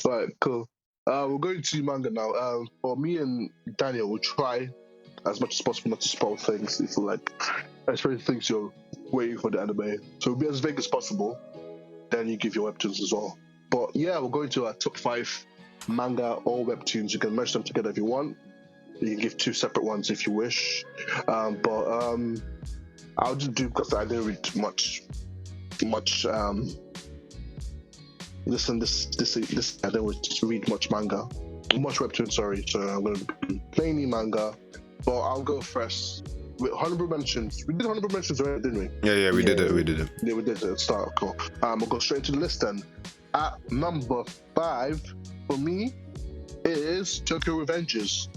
Right, cool. We're going to manga now. For me and Daniel, we'll try as much as possible not to spoil things. If like, especially things you're waiting for the anime. So we'll be as vague as possible. Then you give your webtoons as well. But yeah, we're going to our top 5 manga or webtoons. You can merge them together if you want. You can give 2 separate ones if you wish. But I'll just do because I didn't read much. This I don't read much webtoon. Sorry, so I'm going to be mainly manga. But I'll go first with honorable mentions. We did honorable mentions already, didn't we? Yeah, we did it. Yeah, we did it. Start cool. We'll go straight into the list then. At number 5 for me is Tokyo Revengers.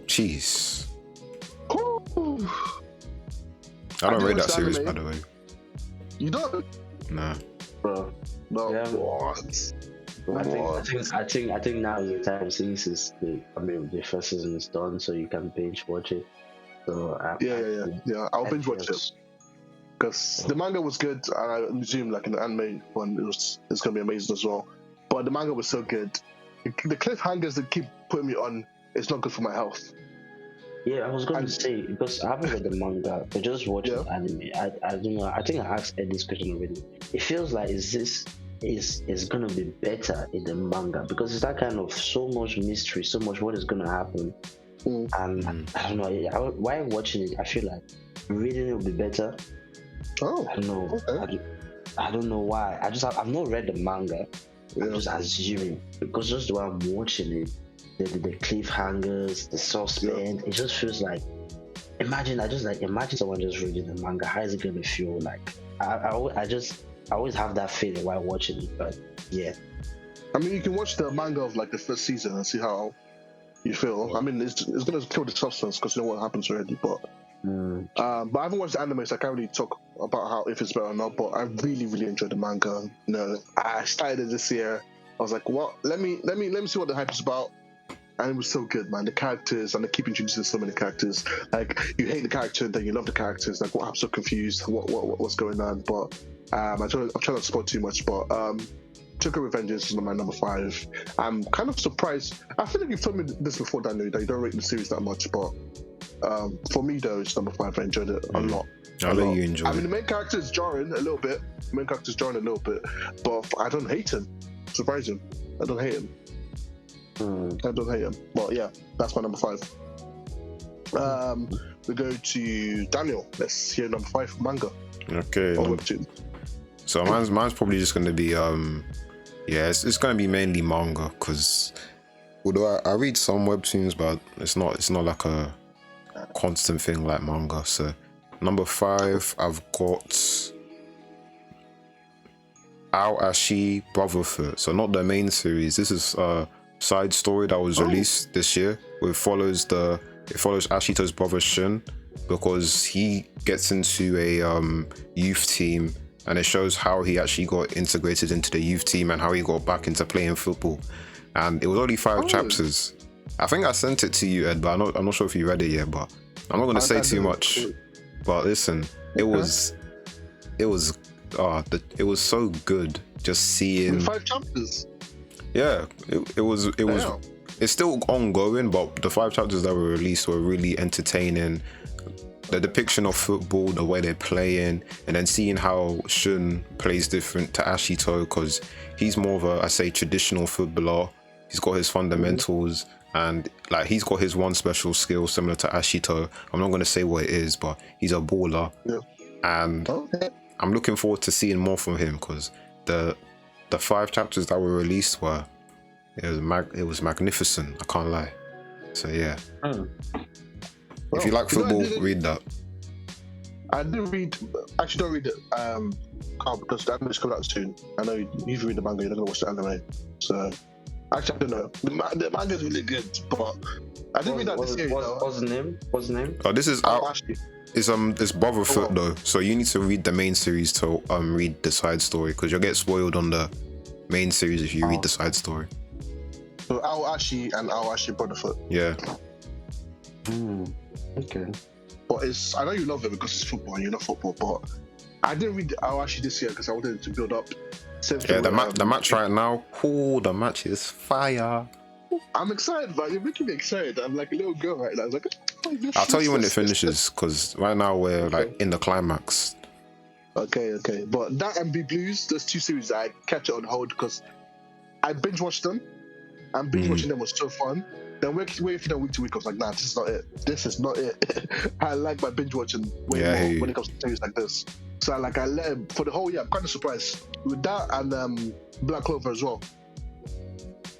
Jeez. Ooh. I don't rate watch that the series, anime. by the way. You don't? Nah. Bro. No. Yeah. What? I think now is the time since the first season is done, so you can binge watch it. So Yeah. I'll binge watch it because the manga was good, and I assume like an anime one, it's gonna be amazing as well. But the manga was so good. The cliffhangers that keep putting me on, it's not good for my health. Yeah, I was going to say, because I haven't read the manga, but just watching the anime. I don't know. I think I asked Ed this question already. It feels like is gonna be better in the manga because it's that kind of so much mystery, so much what is gonna happen. And I don't know. While watching it, I feel like reading it will be better. Oh, I don't know. Okay. I don't know why. I've not read the manga. Yeah. I'm just assuming because just the way I'm watching it, the cliffhangers, the suspense, it just feels like. Imagine someone just reading the manga. How is it gonna feel like? I always have that feeling while watching it, but yeah. I mean, you can watch the manga of like the first season and see how you feel. I mean, it's gonna kill the substance because you know what happens already. But I haven't watched the anime, so I can't really talk about how if it's better or not. But I really, really enjoyed the manga. You know, I started it this year. I was like, what? Let me see what the hype is about. And it was so good, man. The characters, and they keep introducing so many characters. Like you hate the character, then you love the characters. Like, what? I'm so confused. What's going on? But I'm trying not to spoil too much. But Tokyo Revengers is my number 5. I'm kind of surprised. I feel like you've told me this before, Daniel, that you don't rate the series that much. But for me, though, it's number 5. I enjoyed it a lot. I'll let you enjoy. I mean, the main character is jarring a little bit. But I don't hate him. Surprising. I don't hate him. I don't hate him. But yeah, that's my number 5. We go to Daniel. Let's hear number 5, manga. Okay. Or webtoon. So mine's probably just going to be it's going to be mainly manga because although I read some webtoons, but it's not like a constant thing like manga. So number 5, I've got Aoashi Brotherhood. So not the main series. This is side story that was released this year. It follows Ashito's brother Shun because he gets into a youth team, and it shows how he actually got integrated into the youth team and how he got back into playing football. And it was only 5 chapters. I think I sent it to you, Ed, but I'm not sure if you read it yet. But I'm not going to say too much. But listen, it was so good just seeing 5 chapters. Yeah, it was. It's still ongoing, but the 5 chapters that were released were really entertaining. The depiction of football, the way they're playing, and then seeing how Shun plays different to Ashito because he's more of a, traditional footballer. He's got his fundamentals, and like he's got his one special skill similar to Ashito. I'm not going to say what it is, but he's a baller, and I'm looking forward to seeing more from him because the 5 chapters that were released it was magnificent. I can't lie. So yeah. If you like football, read that. I didn't read. Actually, don't read it. Because the anime's coming out soon. I know if you read the manga, you're not gonna watch the anime. So actually, I don't know. The manga's really good, but I didn't read that this year. What's the name? Oh, this is out. It's Brotherhood though, so you need to read the main series to read the side story because you'll get spoiled on the main series if you read the side story. So Aoashi and Aoashi Brotherhood. Yeah. Okay. But I know you love it because it's football and you're not football, but I didn't read Aoashi this year because I wanted it to build up Yeah, the match right now. Oh, the match is fire. I'm excited, but you're making me excited. I'm like a little girl right now. I was like, I'll tell you when it finishes, because right now we're like in the climax. Okay. But that and B Blues, those two series, I catch it on hold because I binge watched them. And binge watching them was so fun. Then waiting week to week, I was like, nah, this is not it. This is not it. I like my binge watching way more when it comes to series like this. So I let him for the whole year. I'm kind of surprised with that and Black Clover as well.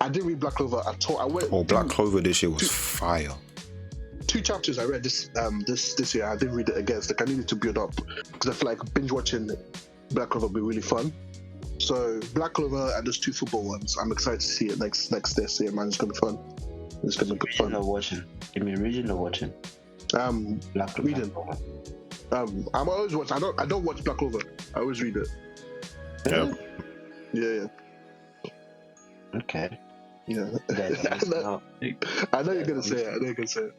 I didn't read Black Clover at all. Black Clover this year was fire. 2 chapters I read this year. I didn't read it again. Like I needed to build up because I feel like binge watching Black Clover would be really fun. So Black Clover and those 2 football ones, I'm excited to see it next this year, man. It's gonna be fun. It's gonna be fun. Watching? You mean reading or watching? Reading. I'm always watching. I don't watch Black Clover. I always read it. Yeah. Okay. Yeah. I know you're gonna say it.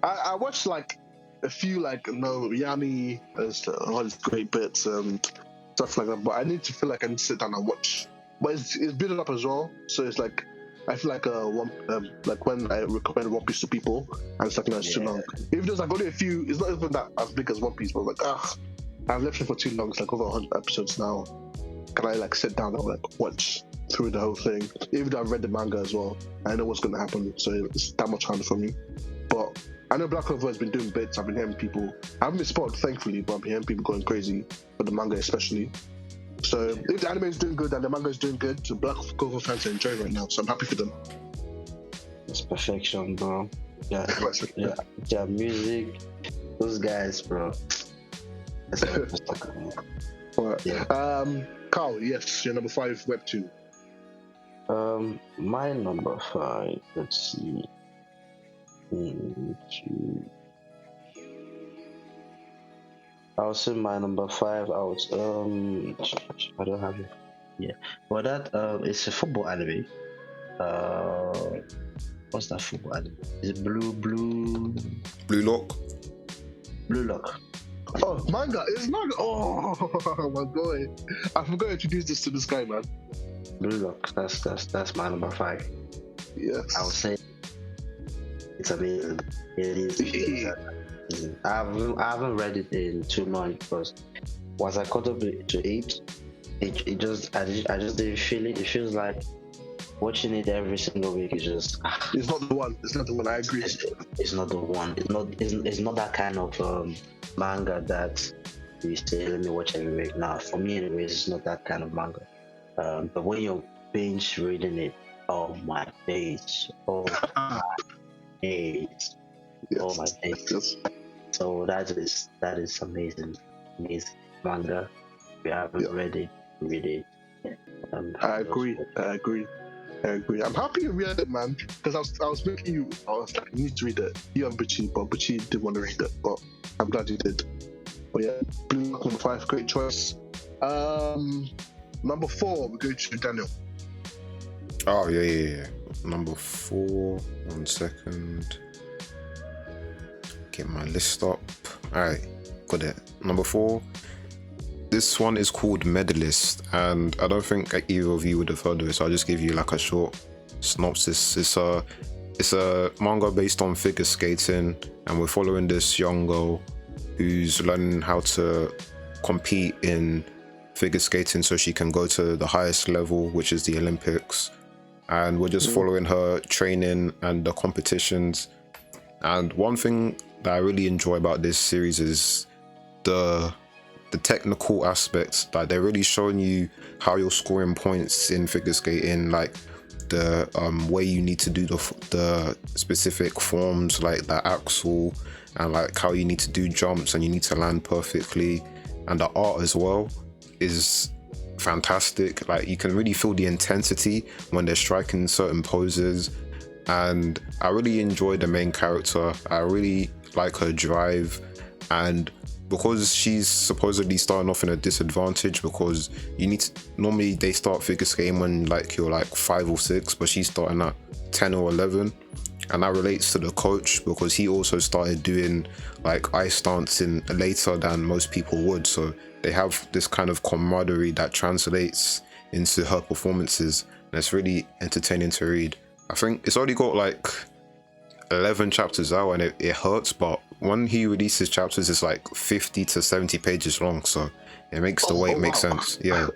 I watched like a few Yanni, all these great bits and stuff like that. But I need to feel like I need to sit down and watch. But it's building up as well. So it's like I feel like like when I recommend One Piece to people and it's like it's too long. Even though like only a few, it's not even that as big as One Piece. But I'm like I've left it for too long. It's like over 100 episodes now. Can I like sit down and like watch through the whole thing? Even though I've read the manga as well, I know what's going to happen, so it's that much harder for me. But I know Black Clover has been doing bits. I've been hearing people. I haven't been spotted, thankfully, but I've been hearing people going crazy for the manga, especially. So if the anime is doing good and the manga is doing good, so Black Clover fans are enjoying right now. So I'm happy for them. It's perfection, bro. Yeah, music. Those guys, bro. That's what I'm talking about. Right. Yeah. Carl, yes, your number 5 webtoon. My number 5. Let's see. I'll say my number 5 out. I don't have it. Yeah, but that it's a football anime. What's that football anime? Is it Blue Lock? Blue Lock. Oh, manga! It's manga! Oh my boy! I forgot to introduce this to this guy, man. Blue Lock. That's my number 5. Yes. I would say it's amazing. It is. I haven't read it in too long because once I caught up to 8, it just I just didn't feel it. It feels like watching it every single week is just. It's not the one. It's not the one. I agree. It's not the one. It's not that kind of manga that you say, let me watch every week. Now, for me, anyways, it's not that kind of manga. But when you're binge reading it, oh my days, oh my days, oh my days. So that is amazing manga. If you haven't read it, read it. I agree. I'm happy you read it, man. Because I was making you. I was like, you need to read it. You and Buchi, but Buchi didn't want to read it. But I'm glad you did. But yeah, Blue Lock number 5, great choice. Number 4, we go to Daniel. Oh yeah. Number 4. 1 second. Get my list up. Alright, got it. Number 4. This one is called Medalist, and I don't think either of you would have heard of it, so I'll just give you like a short synopsis. It's a manga based on figure skating, and we're following this young girl who's learning how to compete in figure skating so she can go to the highest level, which is the Olympics. And we're just following her training and the competitions. And one thing that I really enjoy about this series is the technical aspects. Like, they're really showing you how you're scoring points in figure skating, like the way you need to do the specific forms, like the axle, and like how you need to do jumps and you need to land perfectly. And the art as well is fantastic. Like, you can really feel the intensity when they're striking certain poses. And I really enjoy the main character. I really like her drive, and because she's supposedly starting off in a disadvantage, because normally they start figure skating when like you're like 5 or 6, but she's starting at 10 or 11. And that relates to the coach, because he also started doing like ice dancing later than most people would. So they have this kind of camaraderie that translates into her performances, and it's really entertaining to read. I think it's already got like 11 chapters out, and it hurts, but when he releases chapters, it's like 50 to 70 pages long, so it makes the wait make sense. Yeah.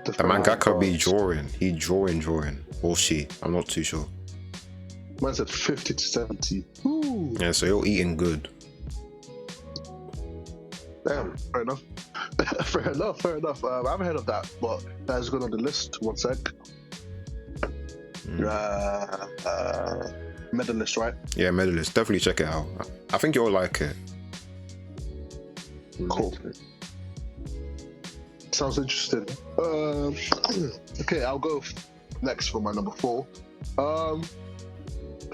The mangaka be drawing. He drawing. Or she. I'm not too sure. Man said 50 to 70. Ooh. Yeah, so you're eating good. Damn, fair enough. fair enough. I haven't heard of that, but that's good on the list. One sec. Medalist, right? Yeah, Medalist. Definitely check it out. I think you'll like it. Cool. Sounds interesting. Okay, I'll go next for my number 4.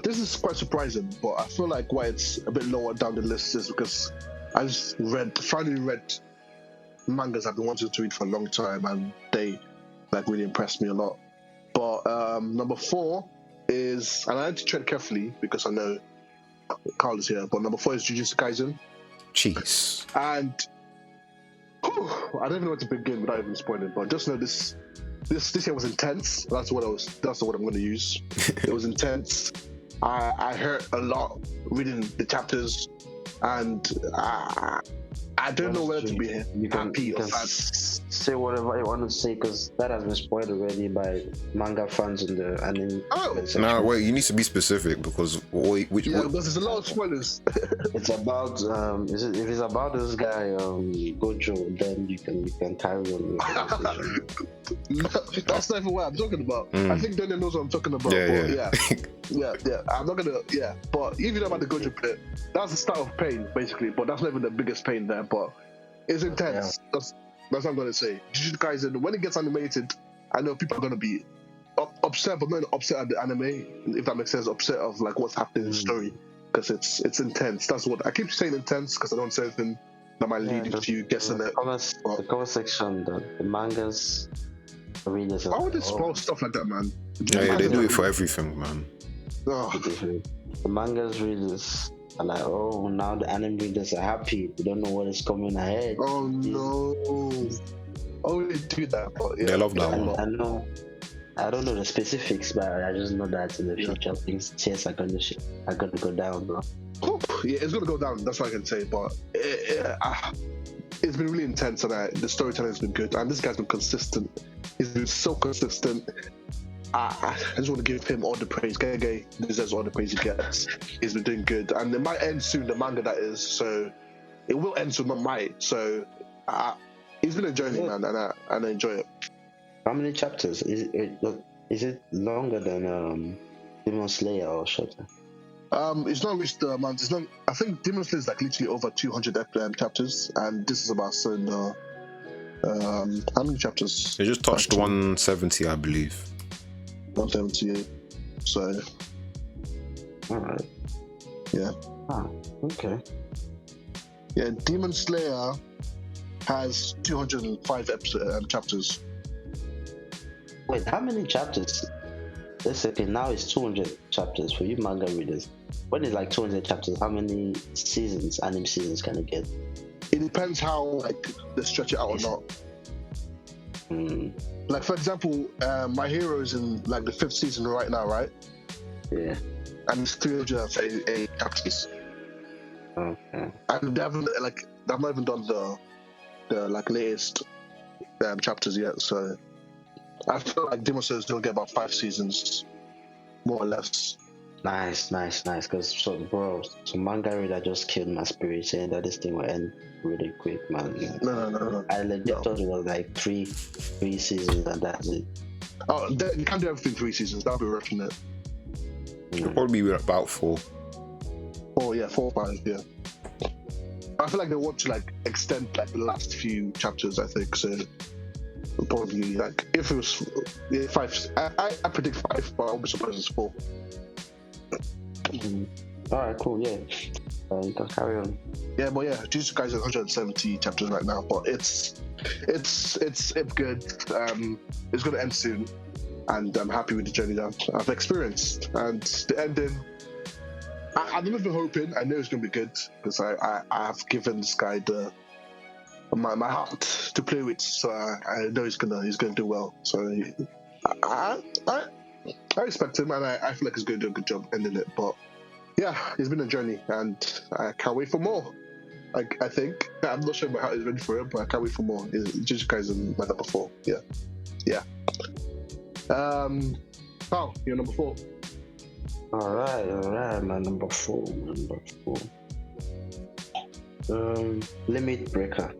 This is quite surprising, but I feel like why it's a bit lower down the list is because I just finally read mangas I've been wanting to read for a long time, and they like really impressed me a lot. But number 4 is, and I had to tread carefully because I know Carl is here, but number 4 is Jujutsu Kaisen. Jeez. And I don't even know where to begin without even spoiling, but just know this year was intense. That's the word I'm going to use. It was intense. I heard a lot reading the chapters, and I don't know whether to be happy or sad. Say whatever you want to say, because that has been spoiled already by manga fans in the anime. No, wait, you need to be specific because because there's a lot of spoilers. It's about if it's about this guy Gojo, then you can carry on the conversation. No, that's not even what I'm talking about. I think Daniel knows what I'm talking about. Yeah. I'm not gonna. Yeah, but even about the Gojo bit, that's the start of pain basically. But that's not even the biggest pain there. But it's intense. Yeah. That's what I'm gonna say. Jujutsu Kaisen, when it gets animated, I know people are gonna be upset, but not upset at the anime, if that makes sense. Upset of like what's happening in the story, because it's intense. That's what I keep saying, intense, because I don't say anything that might lead to you guessing it. The comment section, the mangas readers. Why would they spoil stuff like that, man? Yeah, they do it for everything, man. Oh. The mangas readers are like, oh, now the anime readers are happy. They don't know what is coming ahead. Oh no! Oh, they do that, but yeah. They love that one. I don't know the specifics, but I just know that in the future things are gonna go down, bro. Yeah, it's gonna go down. That's what I can say. But it's been really intense, and the storytelling has been good. And this guy's been consistent. He's been so consistent. I just want to give him all the praise. Gege deserves all the praise he gets. He's been doing good, and it might end soon. The manga that is, so it will end soon. Not might. So he's been a journey, man, and I enjoy it. How many chapters is it longer than Demon Slayer or shorter? It's not reached the amount. It's not. I think Demon Slayer is like literally over 200 chapters, and this is about how many chapters? They just touched 170, I believe. 170. So. All right. Yeah. Okay. Yeah, Demon Slayer has 205 chapters. Wait, how many chapters? Let's okay, now it's 200 chapters for you manga readers. When it's like 200 chapters, how many anime seasons can it get? It depends how they stretch it out or not. Like for example, My Hero is in like the 5th season right now, right? Yeah. And it's 338 chapters. Okay. And they've not even done the like latest chapters yet, so I feel like Demon Slayer is gonna get about 5 seasons, more or less. Nice. Because so manga reader just killed my spirit saying that this thing will end really quick, man. No. I legit thought it was like three seasons and that's it. Oh, they can't do everything 3 seasons. That'll be rushing it. It'll probably be about 4. 4 or 5. Yeah. I feel like they want to extend the last few chapters. I think so. Probably if it was 5, I predict 5, but I'll be surprised it's 4. Alright, cool, yeah. You can carry on. Yeah, but yeah, Jujutsu Kaisen is 170 chapters right now, but it's good. It's gonna end soon, and I'm happy with the journey that I've experienced. And the ending, I've never been hoping. I know it's gonna be good because I have given this guy the my heart to play with. So I know he's gonna do well. So I I respect him, and I feel like he's gonna do a good job ending it. But yeah, it's been a journey, and I can't wait for more. I think I'm not sure about how he's ready for it, but I can't wait for more. Jujutsu Kaisen my number 4. Yeah. Pal, you're number 4. All right. My number 4. Limit Breaker.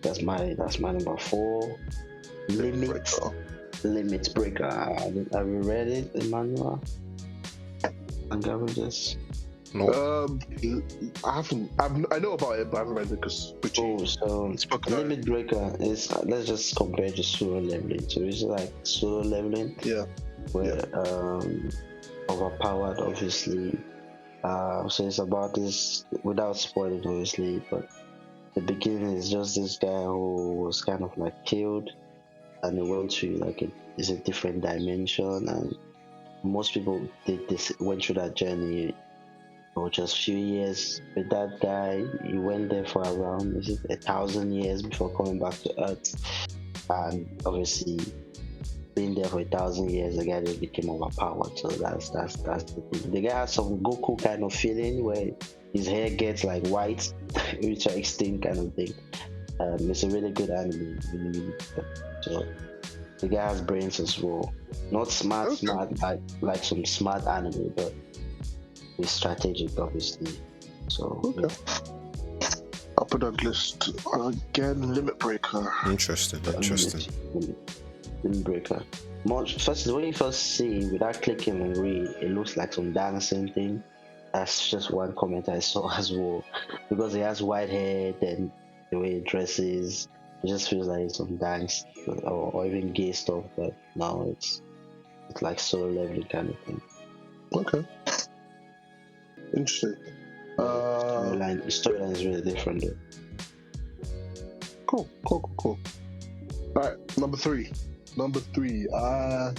That's my number 4. Limit Breaker. Have you read it, Emmanuel? Manga with this? No. I haven't. I know about it, but I haven't read it because. So Limit Breaker is, let's just compare it to solo leveling. So it's like solo leveling. Yeah. Where overpowered, obviously. So it's about this, without spoiling, obviously, but the beginning is just this guy who was kind of like killed, and he went to like a different dimension, and most people went through that journey for just few years. With that guy, he went there for around 1,000 years before coming back to Earth, and obviously being there for 1,000 years, the guy just became overpowered. So that's the thing. The guy has some Goku kind of feeling where his hair gets like white, which are extinct kind of thing. It's a really good anime, really good. So the guy has brains as well. Not smart like some smart anime, but he's strategic, obviously. So okay. Yeah. I'll put on the list again. Limit Breaker. Interesting. Limit Breaker. First, when you first see it, without clicking and read, it looks like some dancing thing. That's just one comment I saw as well. Because he has white hair, then the way he dresses, it just feels like some dance or even gay stuff. But no, it's solo leveling kind of thing. Okay. Interesting. The storyline is really different though. Cool. Alright, number 3. I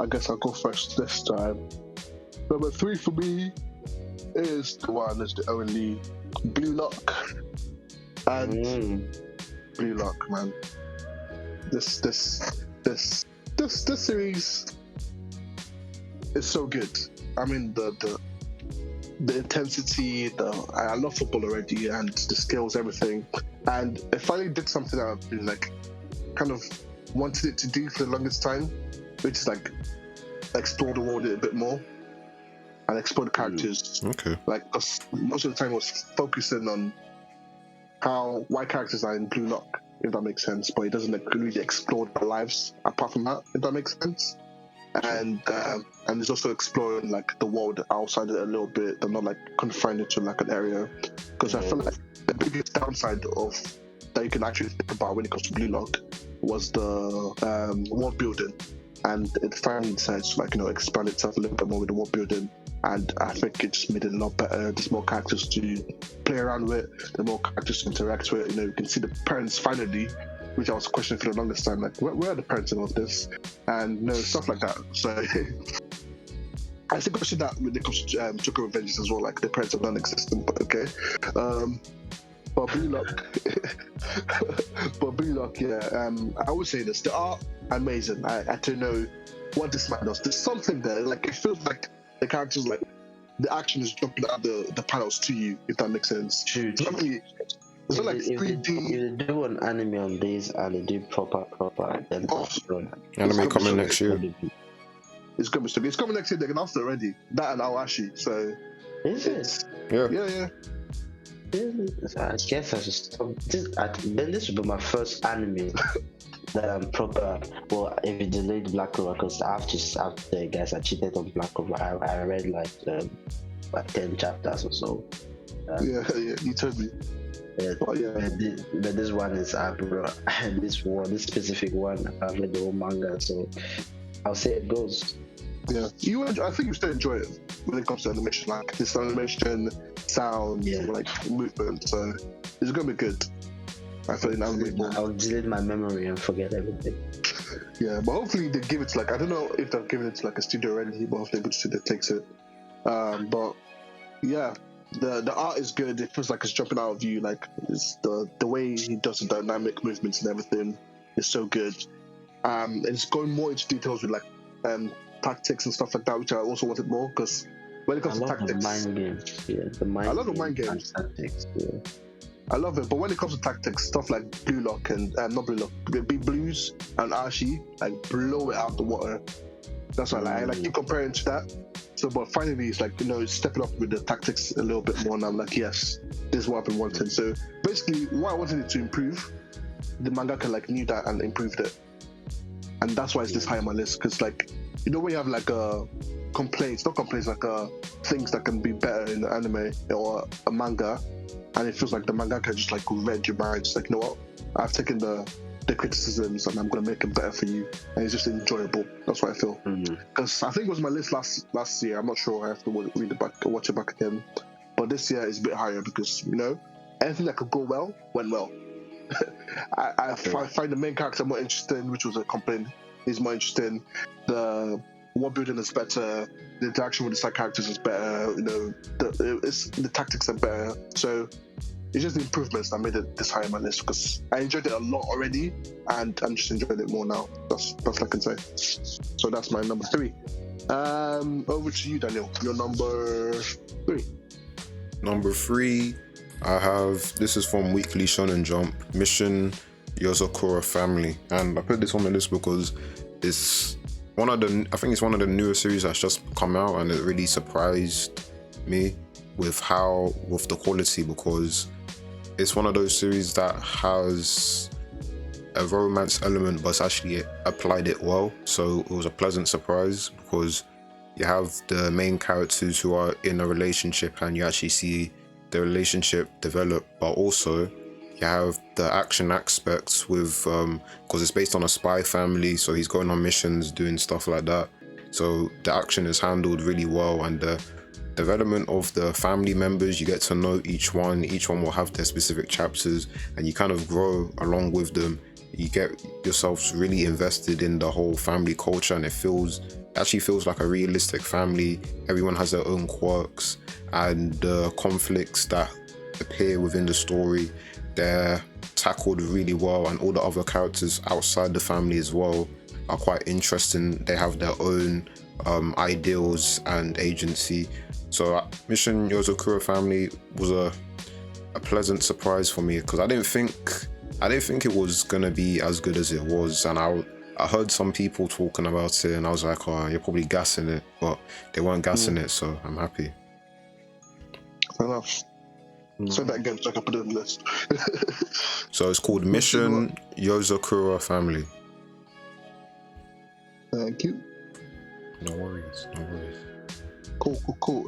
guess I'll go first this time. Number 3 for me is the only Blue Lock. And Blue Lock, man. This series is so good. I mean the intensity, I love football already, and the skills, everything. And it finally did something that I've been like kind of wanted it to do for the longest time, which is like explore the world a bit more and explore the characters. Okay. Like, cause most of the time it was focusing on how white characters are in Blue Lock, if that makes sense, but it doesn't like really explore their lives apart from that, if that makes sense. And it's also exploring like the world outside it a little bit. They're not like confined to like an area, because I feel like the biggest downside of that you can actually think about when it comes to Blue Lock was the world building, and it finally decides to expand itself a little bit more with the world building. And I think it just made it a lot better. There's more characters to play around with. There's more characters to interact with. You can see the parents finally, which I was questioning for the longest time, like where are the parents in all of this, and stuff like that. So I still question that when it comes to Tokyo Revengers as well. Like the parents are non-existent, but okay. But Blue Lock, yeah. I would say this: the art amazing. I don't know what this man does. There's something there. Like it feels like the characters, like the action is jumping out the panels to you, if that makes sense. True. It's not like 3D. If they do an anime on this and they do proper, then anime coming next year. It's coming next year. They can announced it already. That and Awashi. So is it? Yeah. I guess I should stop. Then this will be my first anime that I'm proper. Well, if you delayed Black Clover, because after guys, I cheated on Black Clover. I read like 10 chapters or so. Yeah, you told me. But this one is this specific one. I've read the whole manga, so I'll say it goes. Yeah, I think you still enjoy it when it comes to animation, like this animation, sound, like movement. So it's gonna be good. I feel I'll delete my memory and forget everything. Yeah, but hopefully they give it to I don't know if they've given it to a studio already, but hopefully the studio takes it. But yeah, the art is good. It feels like it's jumping out of you. Like it's the way he does the dynamic movements and everything is so good. And it's going more into details with like tactics and stuff like that, which I also wanted more because when it comes to tactics, the mind games. Yeah, I love the mind games. Tactics. Yeah. I love it, but when it comes to tactics, stuff like Blue Lock and not Blue Lock, Big Blues and Archie, like blow it out the water. That's what I like. I keep comparing to that. So, but finally, it's like, it's stepping up with the tactics a little bit more, and I'm like, yes, this is what I've been wanting. So basically, what I wanted it to improve, the mangaka like knew that and improved it, and that's why it's this high on my list. Because like, when you have like complaints, not complaints, like things that can be better in the anime or a manga, and it feels like the mangaka just like read your mind. It's like, you know what? I've taken the criticisms and I'm gonna make it better for you, and it's just enjoyable. That's what I feel. Because I think it was my list last year. I'm not sure. I have to read it back, watch it back again. But this year is a bit higher because anything that could go well went well. I find the main character more interesting, which was a complaint. He's more interesting. The world building is better. The interaction with the side characters is better. The tactics are better. So it's just the improvements that made it this high on my list because I enjoyed it a lot already, and I'm just enjoying it more now. That's what I can say. So that's my number 3. Over to you, Daniel. Your number 3. Number 3, I have, this is from Weekly Shonen Jump, Mission Yozakura Family, and I put this on the list because it's I think it's one of the newer series that's just come out, and it really surprised me with the quality, because it's one of those series that has a romance element but it's actually applied it well. So it was a pleasant surprise because you have the main characters who are in a relationship and you actually see the relationship develop, but also you have the action aspects with because it's based on a spy family, so he's going on missions, doing stuff like that. So the action is handled really well, and the development of the family members, you get to know each one will have their specific chapters, and you kind of grow along with them. You get yourselves really invested in the whole family culture, and it actually feels like a realistic family. Everyone has their own quirks, and the conflicts that appear within the story, they're tackled really well, and all the other characters outside the family as well are quite interesting. They have their own ideals and agency. So Mission Yozakura Family was a pleasant surprise for me because I didn't think it was gonna be as good as it was, and I heard some people talking about it and I was like, oh, you're probably gassing it, but they weren't gassing it, so I'm happy. Fair enough. Say that again so I can put it on the list. So it's called Mission Yozakura Family. Thank you. No worries. Cool.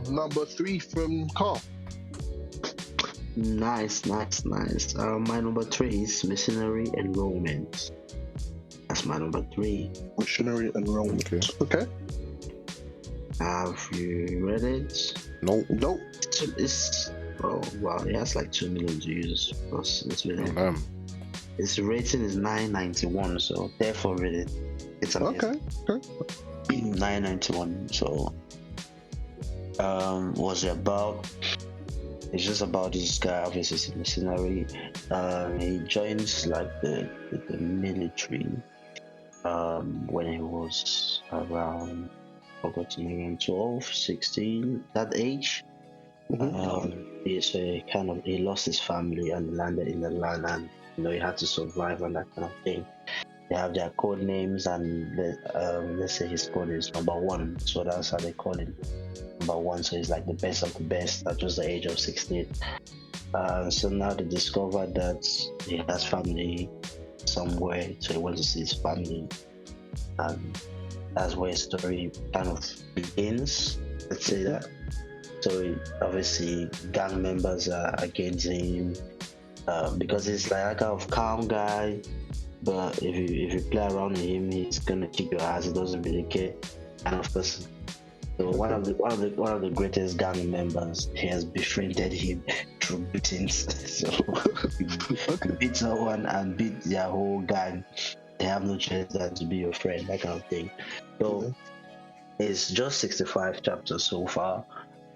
Number 3 from Carl. Nice. My number 3 is Missionary Enrollment. That's my number 3. Missionary Enrollment. Okay. Have you read it? Nope. It's it has like 2 million views plus it's really its rating is 991, so therefore read it. It's amazing. Okay. 991. So what's it about? It's just about this guy, obviously he's a mercenary. He joins like the military when he was around 12, 16, that age. He lost his family and landed in the land, and he had to survive and that kind of thing. They have their code names, and let's say his code is number 1, so that's how they call him, number 1. So he's like the best of the best at just the age of 16. So now they discovered that he has family somewhere, so he wants to see his family, and that's where his story kind of begins, let's say that. So obviously gang members are against him because he's like a kind of calm guy, but if you play around with him, he's gonna kick your ass. He doesn't really care, kind of person. So one of the greatest gang members, he has befriended him through beatings. So he beat someone and beat their whole gang. They have no choice than to be your friend, that kind of thing. So it's just 65 chapters so far.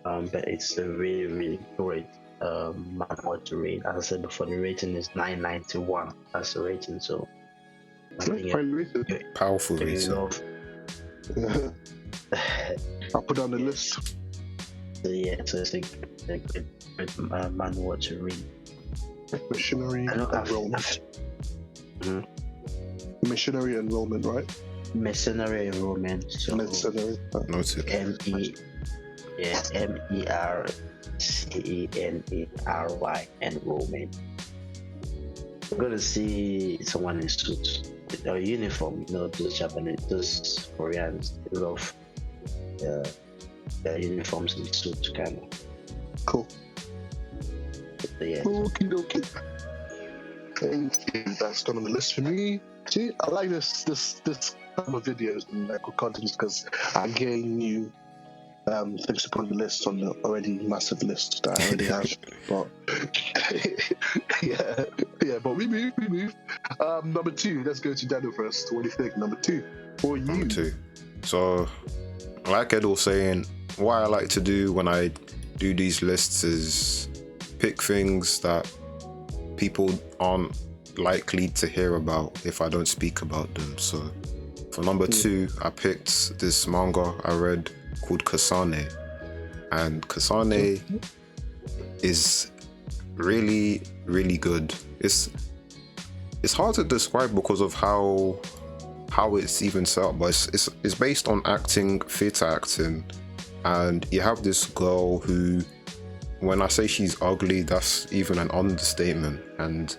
But it's a really, really great manhwa to read. As I said before, the rating is 991. That's the rating. So I think Powerful if you rating. love, I'll put on the list. so yeah, so it's a great manhwa to read. Missionary enrollment. Missionary enrollment, right? Mercenary enrollment. So Mercenary. Noted. MERCENARY enrollment. We're gonna see someone in suit with a uniform. You know, those Japanese, those Koreans, they love their uniforms in suit, kind of. Cool. So, yeah. Okie dokie. Thank you. That's done on the list for me. See, I like this type of videos and like contents because I gain new things to put on the list on the already massive list that I already have. But yeah. But we move. Number 2. Let's go to Daniel first. What do you think? Number 2 for you. Number 2. So, like Ed was saying, what I like to do when I do these lists is pick things that people aren't likely to hear about if I don't speak about them. So for number 2, I picked this manga I read called Kasane, and Kasane is really, really good. It's hard to describe because of how it's even set up, but it's based on acting, theatre acting, and you have this girl who, when I say she's ugly, that's even an understatement. And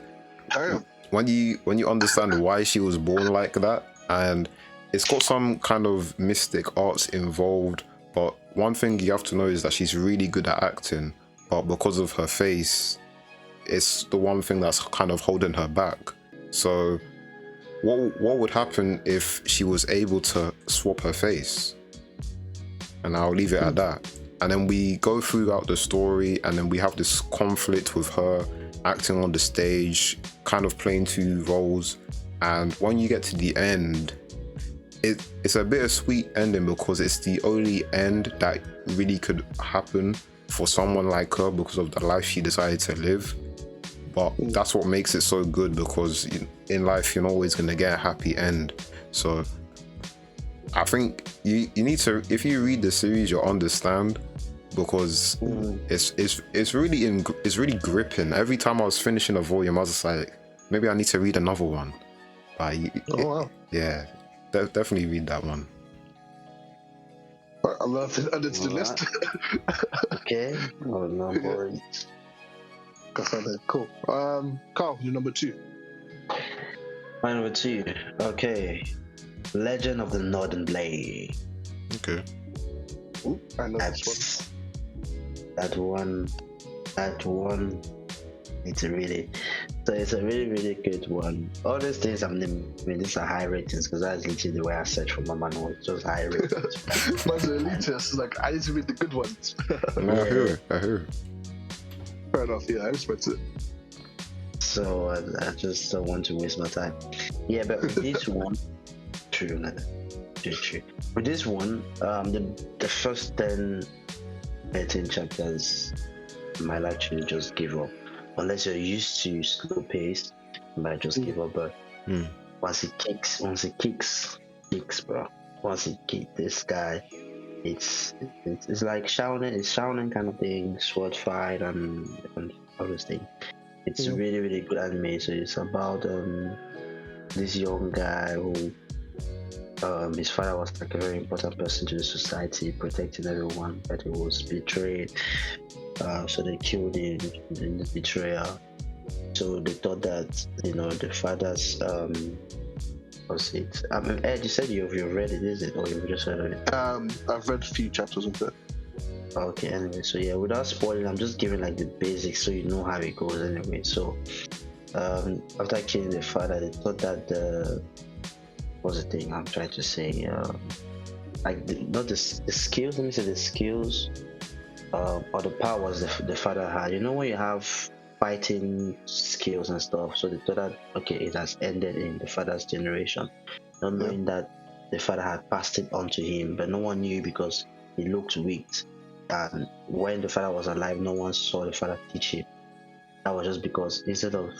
when you understand why she was born like that, and it's got some kind of mystic arts involved, but one thing you have to know is that she's really good at acting, but because of her face, it's the one thing that's kind of holding her back. So what would happen if she was able to swap her face? And I'll leave it at that. And then we go throughout the story, and then we have this conflict with her acting on the stage, kind of playing 2 roles. And when you get to the end, it's a bittersweet ending because it's the only end that really could happen for someone like her because of the life she decided to live. But that's what makes it so good, because in life you're not always going to get a happy end. So I think you need to, if you read the series, you'll understand, because it's really gripping. Every time I was finishing a volume, I was just like, maybe I need to read another one. But yeah, definitely read that one. I love it. Add it to the list. Okay. Oh, number 8. Cool. Carl, you're number 2. My number 2. Okay. Legend of the Northern Blade. Okay. Ooh, I know this one. That one. It's a really really good one. All these things these are high ratings because that's literally the way I search for my manual. Just high ratings. Mine's elitist. Like, I need to read the good ones. I hear. Fair enough. Yeah, I respect it. So I just don't want to waste my time. Yeah, but with this one, true. With this one, the first 10, 13 chapters, I might actually just give up. Unless you're used to slow pace, you might just give up. But once it kicks, bro. Once it kicks this guy, it's like shouting. It's shouting kind of thing, sword fight and all those things. It's really, really good anime. So it's about this young guy who his father was like a very important person to the society, protecting everyone, but he was betrayed. So they killed him in the betrayal. So they thought that, the father's what's it? Ed, you said you've read it, is it, or you've just heard of it? I've read a few chapters of it. Okay, anyway, so yeah, without spoiling, I'm just giving like the basics so you know how it goes anyway. So after killing the father, they thought that what's the thing I'm trying to say? Not the skills. Let me say the skills. Or the powers the father had. When you have fighting skills and stuff, so they thought that, okay, it has ended in the father's generation, not knowing that the father had passed it on to him, but no one knew because he looked weak. and when the father was alive, no one saw the father teach him. That was just because instead of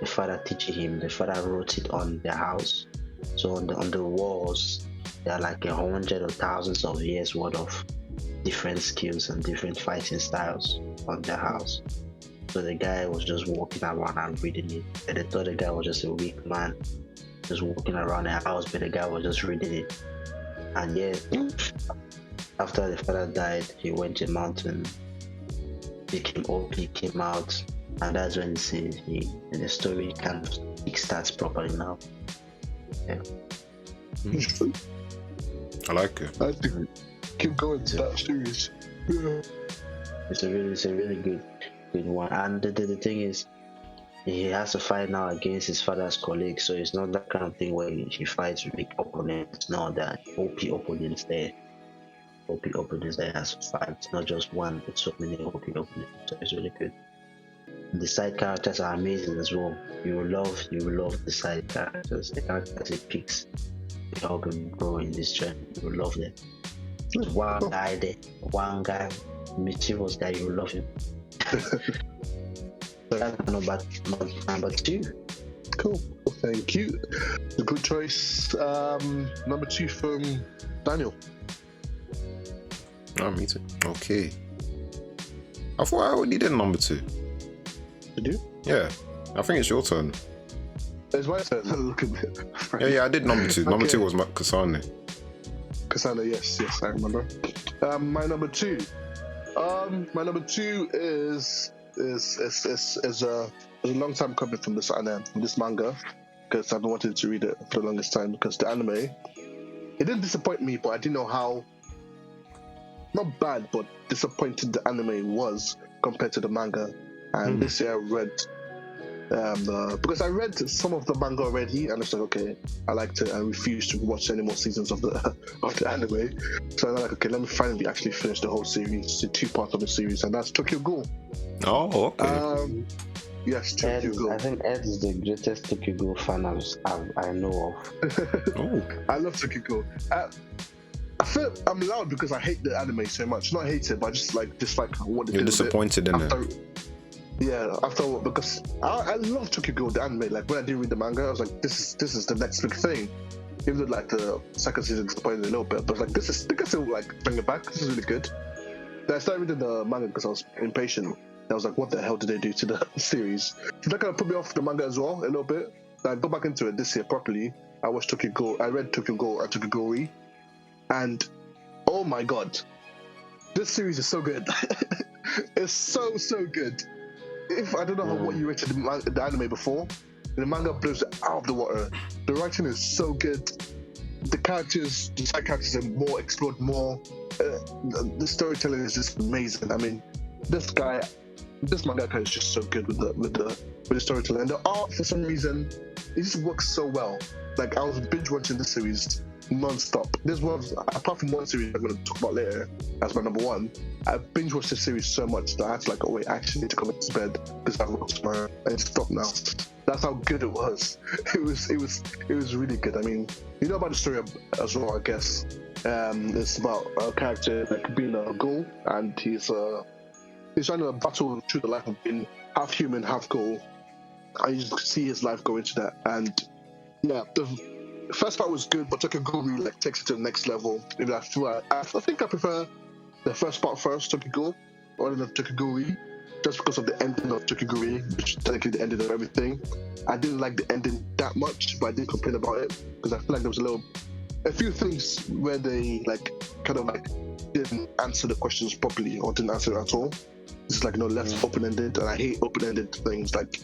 the father teaching him, the father wrote it on the house. So on the walls, there are like 100 or thousands of years worth of different skills and different fighting styles on the house. So the guy was just walking around and reading it. And they thought the guy was just a weak man, just walking around the house, but the guy was just reading it. And yeah, after the father died, he went to a mountain, became OP, came out, and that's when the story kind of kickstarts properly now. Yeah. I like it. I think keep going to that series. Yeah. It's a really good one. And the thing is, he has to fight now against his father's colleague, so it's not that kind of thing where he fights weak opponents. No, that OP opponents there. OP opponents there has to fight. It's not just one, it's so many OP opponents. So it's really good. The side characters are amazing as well. You will love the side characters. The characters it picks to help him grow in this journey. You will love them. There's one guy there, one guy, mischievous guy, you will love him. So that's number 2. Cool. Well, thank you. A good choice. Number 2 from Daniel. Oh, me too. Okay. I thought I already did number 2. Did you? Yeah. I think it's your turn. It's my turn. Look at it. Yeah, I did number 2. Number 2 was Kasane. Kasane, yes, I remember. My number 2. My number 2 is a long time coming from this manga, because I've been wanting to read it for the longest time, because the anime, it didn't disappoint me, but I didn't know how, not bad, but disappointed the anime was compared to the manga. And this year I read because I read some of the manga already, and it's like, okay, I liked it. I refused to watch any more seasons of the anime. So I'm like, okay, let me finally actually finish the whole series, the 2 parts of the series, and that's Tokyo Ghoul. Oh, okay. Yes, Tokyo Ghoul. I think Ed is the greatest Tokyo Ghoul fan I know of. Oh. I love Tokyo Ghoul. I feel I'm loud because I hate the anime so much. Not hate it, but I just like what they did. You're disappointed in it. Yeah, because I love Tokyo Ghoul, the anime. Like when I did read the manga, I was like, this is the next big thing. Even though like the second season disappointed a little bit, but like they can still like bring it back. This is really good. Then I started reading the manga because I was impatient. I was like, what the hell did they do to the series? So that kind of put me off the manga as well a little bit. Then I got back into it this year properly. I watched Tokyo Ghoul. I read Tokyo Ghoul and Tokyo Ghoul, and oh my god, this series is so good. It's so good. If I don't know what you rated the anime before, the manga blows it out of the water. The writing is so good. The side characters are more explored more. The storytelling is just amazing. I mean, this mangaka is just so good with the storytelling. And the art, for some reason, it just works so well. Like I was binge watching this series non-stop. This was, apart from one series I'm going to talk about later as my number 1, I binge watched this series so much that I had to like, oh wait, I actually need to come into bed because I've got tomorrow. And stop now. That's how good it was. It was really good. I mean, you know about the story as well, I guess. It's about a character like being a ghoul, and he's trying to battle through the life of being half human, half ghoul. I just see his life go into that, and yeah, the first part was good, but Tokyo Ghoul really like takes it to the next level. Maybe I think I prefer the first part first, Tokyo Ghoul, rather than Tokyo Ghoul, just because of the ending of Tokyo Ghoul, which is technically the ending of everything. I didn't like the ending that much, but I didn't complain about it because I feel like there was a few things where they like kind of like didn't answer the questions properly or didn't answer it at all. It's like left open-ended, and I hate open-ended things. Like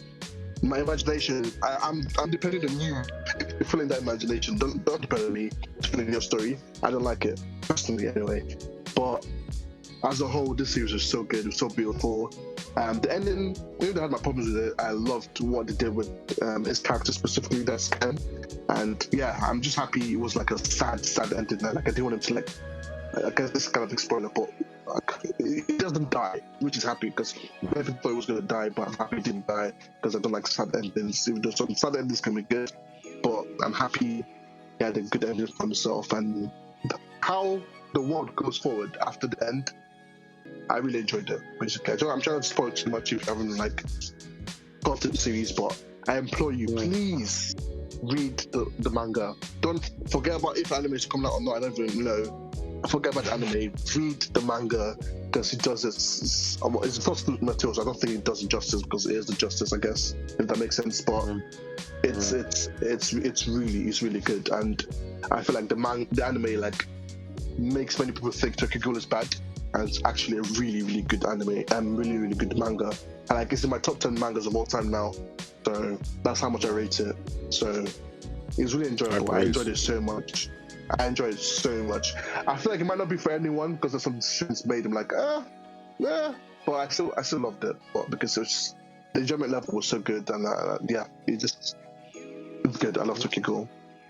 my imagination, I'm depending on you. If you're filling that imagination, don't depend on me to fill in your story. I don't like it personally, anyway. But as a whole, this series was so good. It was so beautiful. The ending, even though I had my problems with it, I loved what they did with his character specifically. That's Ken. And yeah, I'm just happy it was like a sad ending. Like I didn't want him to like. I guess this is kind of a spoiler, but he doesn't die, which is happy because I thought he was going to die, but I'm happy he didn't die because I don't like sad endings. Even though some sad endings can be good, but I'm happy he had a good ending for himself. And how the world goes forward after the end, I really enjoyed it. Basically, I'm trying to spoil too much if you haven't like got the series, but I implore you, please read the manga. Don't forget about if anime is coming out or not. I don't even know. Forget about the anime. Read the manga because it does it's not materials. I don't think it does it justice because it is the justice, I guess, if that makes sense. But it's really good, and I feel like the anime like makes many people think Tokyo Ghoul is bad, and it's actually a really good anime and really good manga. And like it's in my top 10 mangas of all time now. So that's how much I rate it. So it's really enjoyable. I enjoyed it so much. I feel like it might not be for anyone because there's some decisions made. I'm like, yeah, but I still loved it. But because the enjoyment level was so good, and it's good. I love Tokyo Ghoul.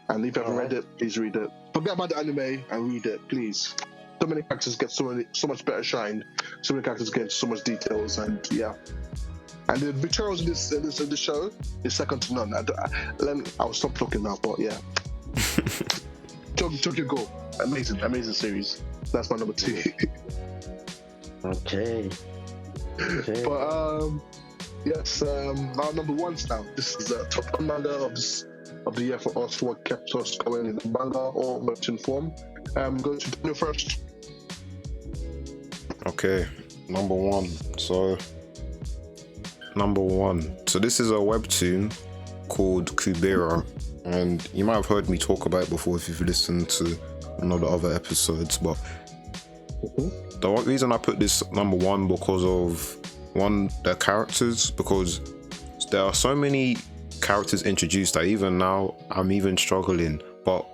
And if you haven't read it, please read it. Forget about the anime and read it, please. So many characters get so much better shine. So many characters get so much details, and yeah. And the materials in this show is second to none. I'll stop talking now, but yeah. Tokyo Ghoul, amazing series. That's my number 2. Okay. But yes, our number 1's now. This is the top 1 manga of the year for us. What kept us going in the manga or webtoon form. I'm going to Daniel first. Okay, number 1. So this is a webtoon called Kubera, and you might have heard me talk about it before if you've listened to one of the other episodes, but the reason I put this number 1 because of the characters, because there are so many characters introduced that even now I'm even struggling, but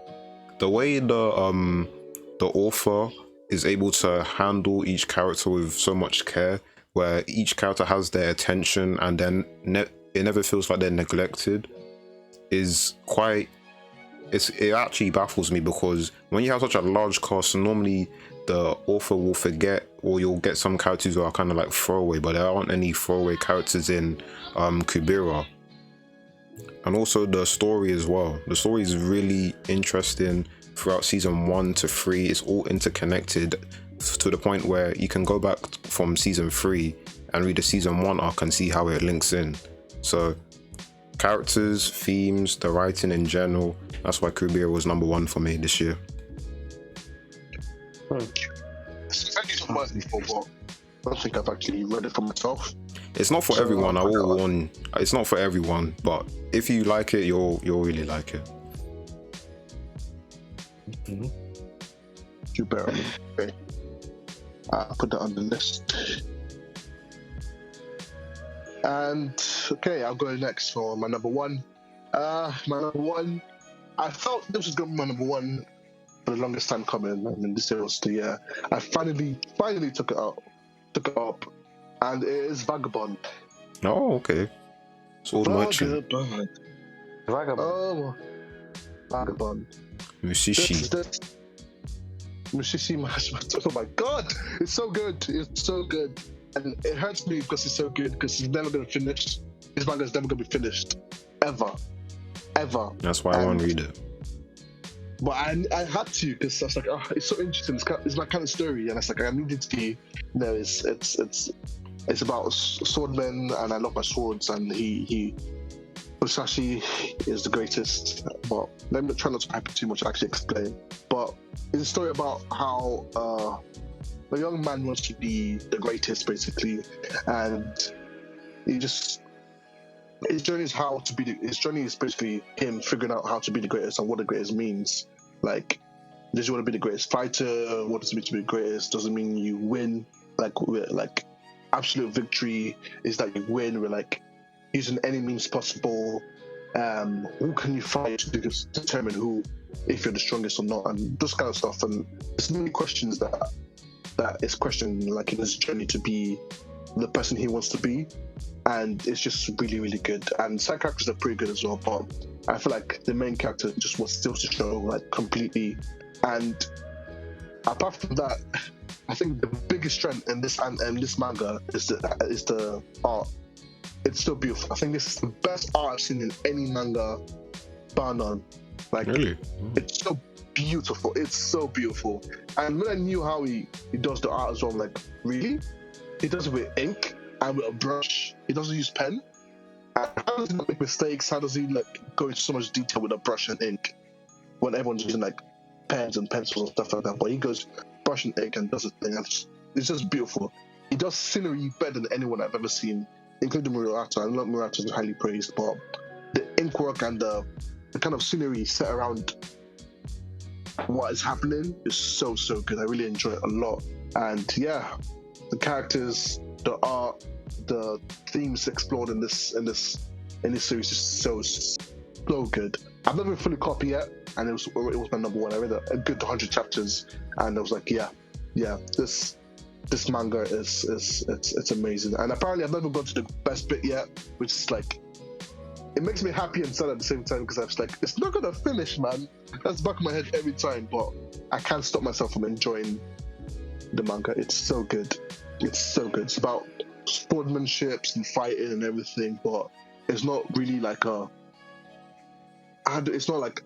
the way the author is able to handle each character with so much care, where each character has their attention and then it never feels like they're neglected, it actually baffles me, because when you have such a large cast, normally the author will forget, or you'll get some characters who are kind of like throwaway, but there aren't any throwaway characters in Kubera. And also the story as well. The story is really interesting throughout season 1 to 3. It's all interconnected to the point where you can go back from season 3 and read the season 1 arc and see how it links in. So characters, themes, the writing in general, that's why Kubera was number 1 for me this year. It's before, but I don't think I've actually read it for myself. It's not for everyone, I will warn. It's not for everyone, but if you like it, you'll really like it. Kubera. Okay. I'll put that on the list. And okay, I'll go next for my number 1. My number 1, I felt this was going to be my number 1 for the longest time coming. I mean, this year was the year. I finally took it up, and it is Vagabond. Oh, okay. Sword Merchant. Vagabond. Oh, Vagabond. Mushishi. Mushishi. Oh my God, it's so good. It's so good. And it hurts me because it's so good, because it's never going to finish. This manga is never going to be finished. Ever. That's why I won't read it. But I had to, because I was like, oh, it's so interesting. It's my kind of story. And it's like, I needed to, it's about swordmen, and I love my swords, and Musashi is the greatest. But let me try not to hype it too much to actually explain. But it's a story about how a young man wants to be the greatest, basically, and his journey is basically him figuring out how to be the greatest and what the greatest means. Like, does you want to be the greatest fighter? What does it mean to be the greatest? Doesn't mean you win. Like absolute victory is that you win. We're like using any means possible. Who can you fight to determine who, if you're the strongest or not, and this kind of stuff. And there's many questions that is questioned, like in his journey to be the person he wants to be. And it's just really good. And side characters are pretty good as well, but I feel like the main character just was still to show like completely. And apart from that, I think the biggest strength in this manga is the art. It's so beautiful. I think this is the best art I've seen in any manga, bar none. Like, really? It's so beautiful. It's so beautiful. And when I knew how he does the art as well, I'm like, really? He does it with ink and with a brush. He doesn't use pen. And how does he not make mistakes? How does he like go into so much detail with a brush and ink when everyone's using like pens and pencils and stuff like that? But he goes brush and ink and does his thing. And it's just beautiful. He does scenery better than anyone I've ever seen, including Murata. I love Murata, is highly praised, but the ink work and the kind of scenery set around what is happening is so good. I really enjoy it a lot. And yeah, the characters, the art, the themes explored in this series is so good. I've never fully caught up yet, and it was my number one. I read a good 100 chapters, and I was like, yeah, this manga it's amazing. And apparently, I've never got to the best bit yet, which is like, it makes me happy and sad at the same time, because I was like, it's not gonna finish, man. That's back in my head every time, but I can't stop myself from enjoying the manga. It's so good. It's about sportsmanship and fighting and everything, but it's not really like it's not like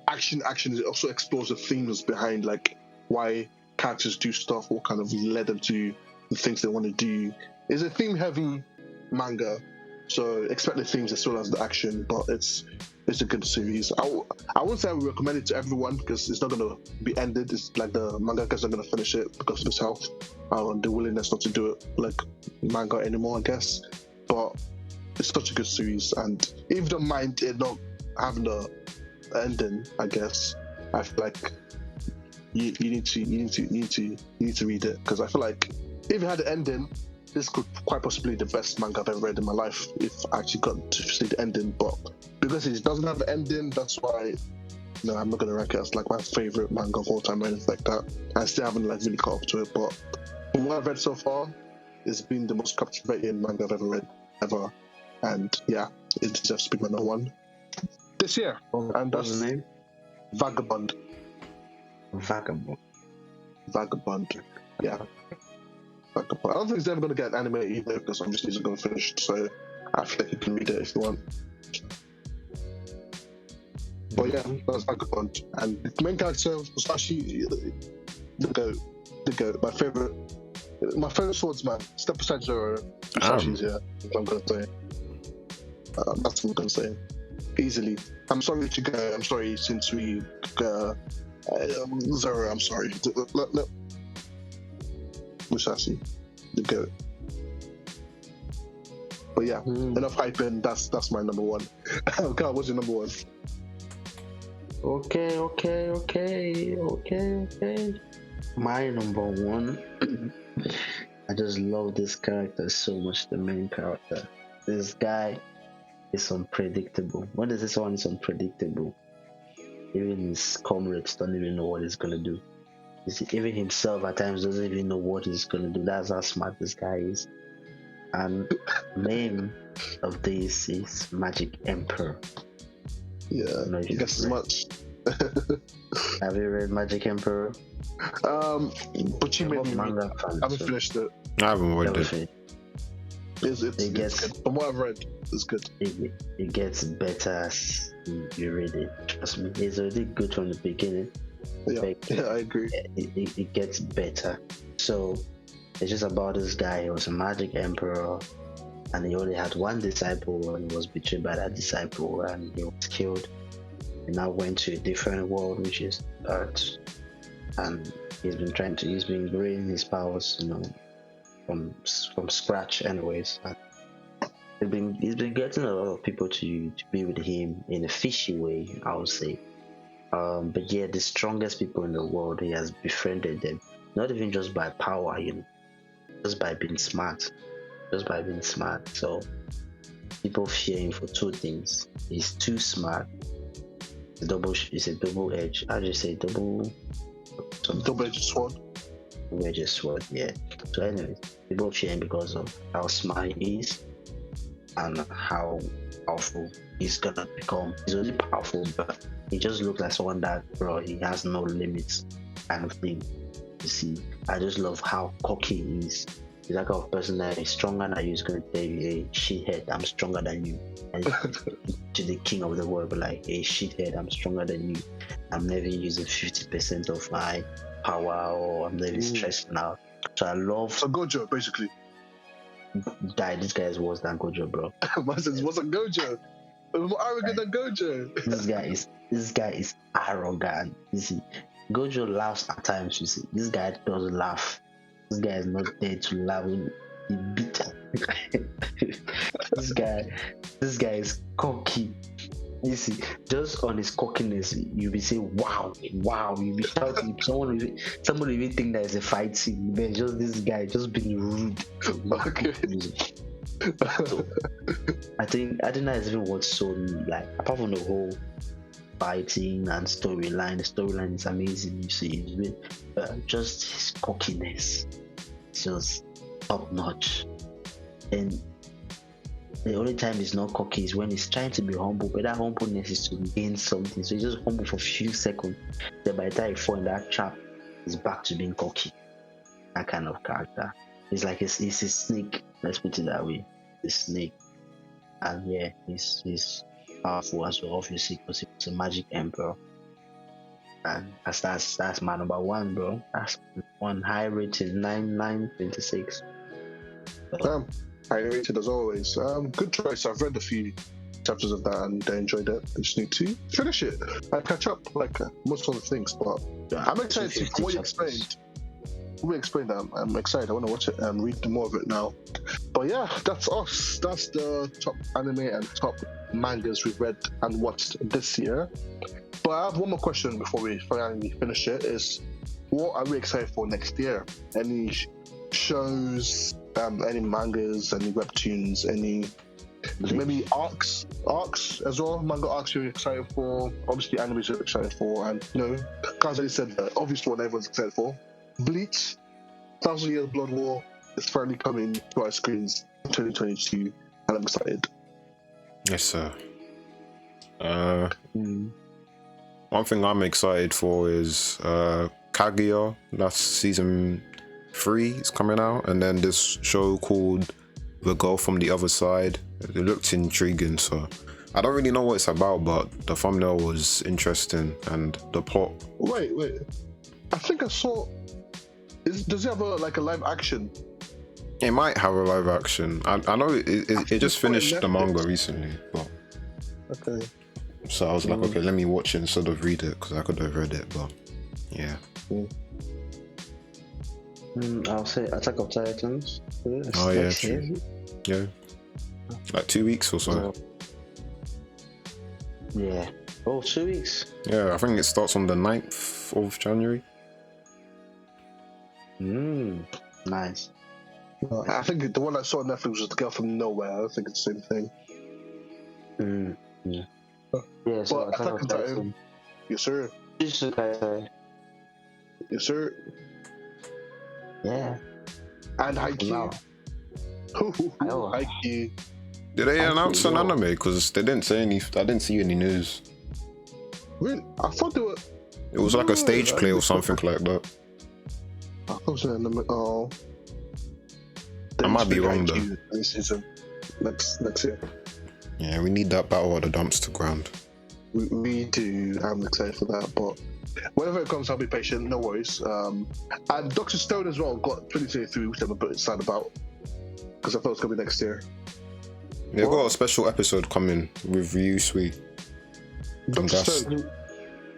action. It also explores the themes behind like why characters do stuff, what kind of led them to the things they want to do. It's a theme-heavy manga, so expect the themes as well as the action, but it's a good series. I won't say I would recommend it to everyone, because it's not going to be ended. It's like the mangakas are going to finish it because of his health and the willingness not to do it like manga anymore, I guess. But it's such a good series, and if you don't mind it not having the ending, I guess I feel like you need to read it, because I feel like if it had an ending, this could quite possibly be the best manga I've ever read in my life if I actually got to see the ending. But because it doesn't have an ending, that's why I'm not gonna rank it as like my favorite manga of all time or anything like that. I still haven't like really caught up to it, but from what I've read so far, it's been the most captivating manga I've ever read ever. And yeah, it deserves to be my number one this year. And that's the name? Vagabond. Yeah. I don't think it's ever going to get animated either, because obviously it's going to finish, so I feel like you can read it if you want. But yeah, that's Vagabond. And the main character was actually the goat. My favorite swordsman. Step aside Zoro. Sashi's here, I'm going to say. That's what I'm going to say. Easily. I'm sorry to go. I'm sorry since we Zoro, I'm sorry. Musashi, the goat. But yeah, enough hyping. That's my number one. Carl, what's your number one? Okay. My number one. I just love this character so much. The main character. This guy is unpredictable. When is this one is unpredictable? Even his comrades don't even know what he's gonna do. Even himself at times doesn't even know what he's gonna do. That's how smart this guy is. And name of this is Magic Emperor. Yeah, I guess as much. Have you read Magic Emperor? But you made me manga I haven't finished it. I haven't read it. It's good. From what I've read, it's good. It gets better as you read it. Trust me, it's already good from the beginning. Yeah, I agree. It gets better. So it's just about this guy. He was a magic emperor, and he only had one disciple, and he was betrayed by that disciple, and he was killed. He now went to a different world, which is Earth, and he's been growing his powers, from scratch, anyways. And he's been getting a lot of people to be with him in a fishy way, I would say. But yeah, the strongest people in the world, he has befriended them, not even just by power, just by being smart. So people fear him for two things. He's too smart. It's a double edge. How do you say double-edged sword? Double-edged sword, yeah. So anyways, people fear him because of how smart he is and how powerful he's gonna become. He's only powerful, but he just looks like someone that, bro, he has no limits kind of thing. You see, I just love how cocky he is. He's that kind of person that is stronger than you. Is going to tell you, hey, shithead, I'm stronger than you. And to the king of the world, but like, hey, shithead, I'm stronger than you. I'm never using 50% of my power, or I'm never stressed now. So I love. So Gojo, basically. This guy is worse than Gojo, bro. Man says, what's a Gojo? More arrogant than Gojo. This guy is arrogant. You see, Gojo laughs at times. You see, this guy doesn't laugh. This guy is not there to laugh. He beat. This guy is cocky. You see, just on his cockiness, you'll be saying, wow. You'll be shouting. Someone will even think that it's a fight scene. But just this guy just being rude. Okay. So, I think that is even what's so, like, apart from the whole fighting and storyline, the storyline is amazing. You see, just his cockiness is just top notch. And the only time he's not cocky is when he's trying to be humble, but that humbleness is to gain something. So he's just humble for a few seconds. Then by the time he falls in that trap, he's back to being cocky. That kind of character. It's like he's a snake. Let's put it that way. The snake. And yeah, he's powerful as well, obviously, because he's a magic emperor. And that's my number one, bro. That's one high rated 9.26. High rated as always. Good choice. I've read a few chapters of that and I enjoyed it. I just need to finish it and catch up, like most of the things. But I'm excited for what you explained. We explained that. I'm excited. I want to watch it and read more of it now. But yeah, that's us. That's the top anime and top mangas we've read and watched this year. But I have one more question before we finally finish it. Is what are we excited for next year? Any shows? Any mangas? Any webtoons? Any maybe arcs as well? Manga arcs you're excited for? Obviously, animes you're excited for, and Kazali said the obvious one everyone's excited for. Bleach, 1,000 Years Blood War is finally coming to our screens in 2022, and I'm excited. Yes, sir. One thing I'm excited for is Kaguya. That's season 3 is coming out, and then this show called The Girl from the Other Side. It looked intriguing, so I don't really know what it's about, but the thumbnail was interesting and the plot. Wait. I think I saw. Does it have a live action? It might have a live action. I know it just finished the manga recently, but okay. So I was like, okay, let me watch it instead of read it because I could have read it, but yeah. I'll say Attack of Titans. Oh yeah, true. Yeah, like 2 weeks or so. Yeah. Oh, 2 weeks. Yeah, I think it starts on the 9th of January. Nice. I think the one I saw on Netflix was The Girl from Nowhere. I think it's the same thing. Yeah, so but Attack on Titan. Yes, sir. Yes, sir. Yeah. And Haikyuu. Haikyuu. Did they announce an anime? Because they didn't say any. I didn't see any news. Really? I thought they were. It was like a stage play or something like that. I thought it was an anime. Oh. I might be wrong though. This season. Next year. Yeah, we need that battle at the dumpster ground. We do. I'm excited for that, but whenever it comes, I'll be patient. No worries. And Dr. Stone as well got 2023, which I'm a bit sad about because I thought it was gonna be next year. They've got a special episode coming with Ryu Sui. Dr. Stone.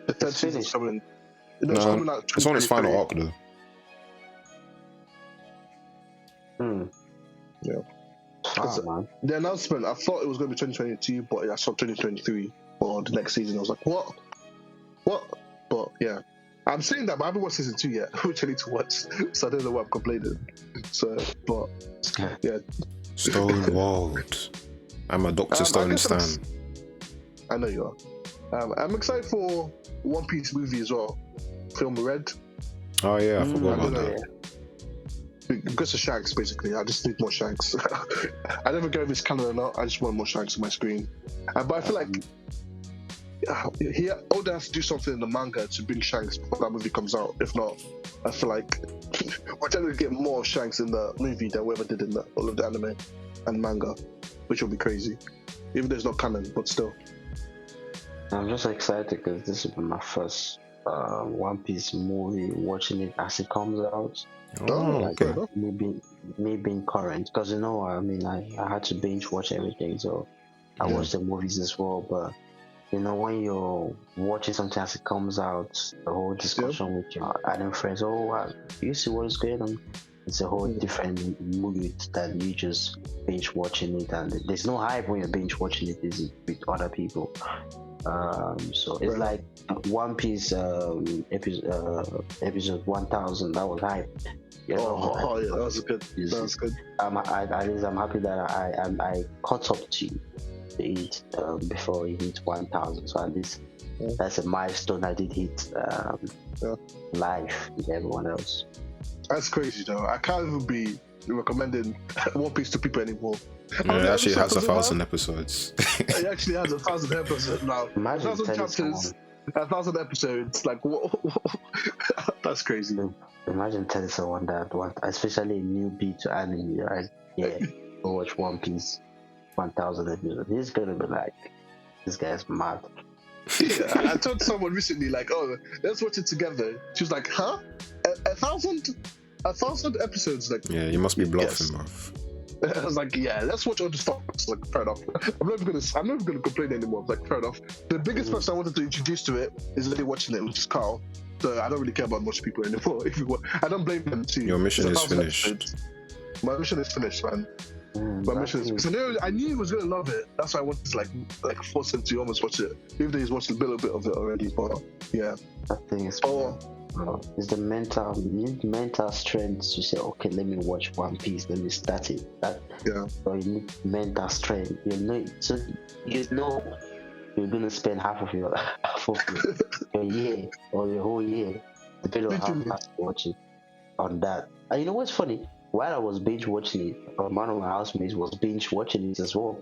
The third season's coming. No, it's coming out. It's on its final arc though. Yeah. Man. The announcement, I thought it was going to be 2022, but I saw 2023 for the next season. I was like, what? But yeah, I'm saying that, but I haven't watched season 2 yet, which I need to watch, so I don't know why I'm complaining. So, but yeah. Stonewalled. I'm a Dr. Stone stan. I know you are. I'm excited for One Piece movie as well. Film Red. Oh yeah, I forgot about that. Because of Shanks, basically. I just need more Shanks. I never go if it's canon or not. I just want more Shanks on my screen. But I feel like Oda has to do something in the manga to bring Shanks before that movie comes out. If not, I feel like we're going to get more Shanks in the movie than we ever did in all of the anime and manga, which will be crazy. Even though it's not canon, but still. I'm just excited because this will be my first One Piece movie, watching it as it comes out. Okay. Me being current, because I had to binge watch everything, so I watched the movies as well. But when you're watching something as it comes out, the whole discussion with your anime friends, wow, you see what is going on. It's a whole different mood than you just binge watching it, and there's no hype when you're binge watching it with other people. So it's like One Piece episode 1000. That was hype. Yeah, that was good. That was good. At least I'm happy that I caught up to it before it hit 1000. So at least that's a milestone I did hit live with everyone else. That's crazy though. I can't even be recommending One Piece to people anymore. Yeah, it actually has 1,000 episodes. It actually has 1,000 episodes now. Imagine 1,000 chapters, 1,000 episodes. Like, what? That's crazy. Imagine telling someone that, especially a newbie to anime, right? Yeah, go watch One Piece, 1,000 episodes. He's gonna be like, this guy's mad. Yeah, I told someone recently, like, oh, let's watch it together. She was like, huh? 1,000 episodes? Like, yeah, you must be bluffing, bruv. I was like, yeah, let's watch all the stuff. It's like, fair enough. I'm not even gonna complain anymore. Like, fair enough. The biggest person I wanted to introduce to it is really watching it, which is Carl. So I don't really care about much people anymore. I don't blame them too. Your mission is finished. Episodes. My mission is finished, man. My mission is because I knew he was gonna love it. That's why I wanted to like force him to almost watch it, even though he's watched a little bit of it already. But yeah, that thing is. It's the mental strength to say, okay, let me watch One Piece, let me start it. So you need mental strength. So you're gonna spend half of your year or your whole year, depending on how fast you watch it, on that. And you know what's funny? While I was binge watching it, one of my housemates was binge watching it as well.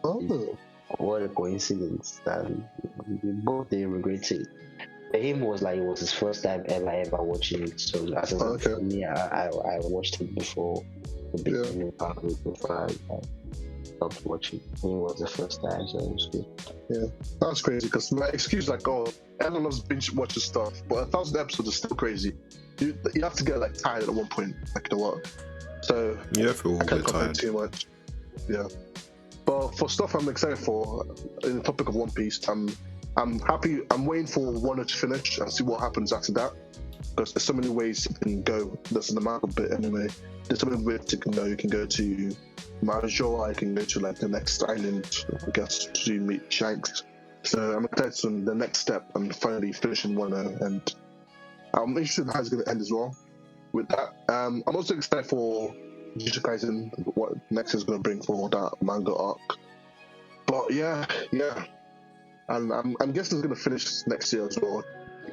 Oh, what a coincidence! And we both didn't regret it. For him, it was his first time ever watching it. So for me, I watched it before the beginning before I stopped watching. It was the first time, so it was good. Yeah, that's crazy because my excuse everyone loves binge watching stuff, but 1,000 episodes is still crazy. You have to get tired at one point, like what? So yeah, I can't complain too much. Yeah, but for stuff I'm excited for in the topic of One Piece, I'm happy. I'm waiting for YONA to finish and see what happens after that. Because there's so many ways you can go. That's in the manga bit anyway. There's so many ways you can go. You can go to Marijoa. You can go to the next island, I guess, to meet Shanks. So I'm excited on the next step and finally finishing YONA. And I'm interested in how it's going to end as well. With that, I'm also excited for Jujutsu Kaisen, what next is going to bring for that manga arc. But yeah. And I'm guessing it's going to finish next year as well,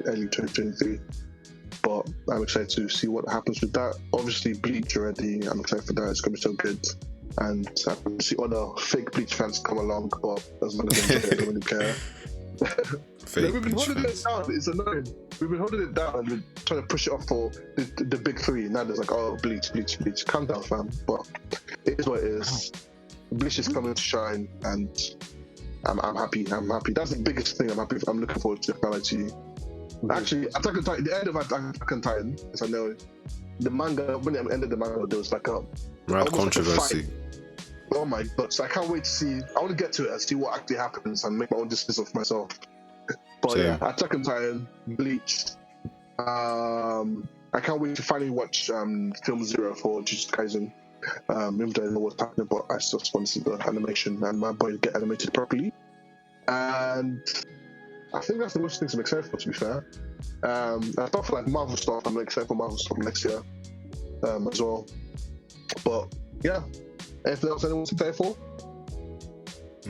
early 2023. But I'm excited to see what happens with that. Obviously, Bleach already. I'm excited for that. It's going to be so good. And I can see other fake Bleach fans come along, but as long as they enjoy it, I don't really care. We've been holding it down. It's annoying. We've been holding it down and we're trying to push it off for the big three. Now there's Bleach. Calm down, fam. But it is what it is. Bleach is coming to shine, and I'm happy. That's the biggest thing I'm looking forward to. Actually, Attack on Titan, the end of Attack on Titan, as I know, the manga, when it ended the manga, there was a controversy. Oh my god, so I can't wait to see. I want to get to it and see what actually happens and make my own decision for myself. But yeah, Attack on Titan, Bleach. I can't wait to finally watch Film Zero for Jujutsu Kaisen. Even though I know what's happening, but I just want to see the animation and my boy get animated properly. And I think that's the most things I'm excited for, to be fair. Stuff like Marvel stuff, I'm excited for Marvel stuff next year as well. But yeah, anything else anyone's excited for?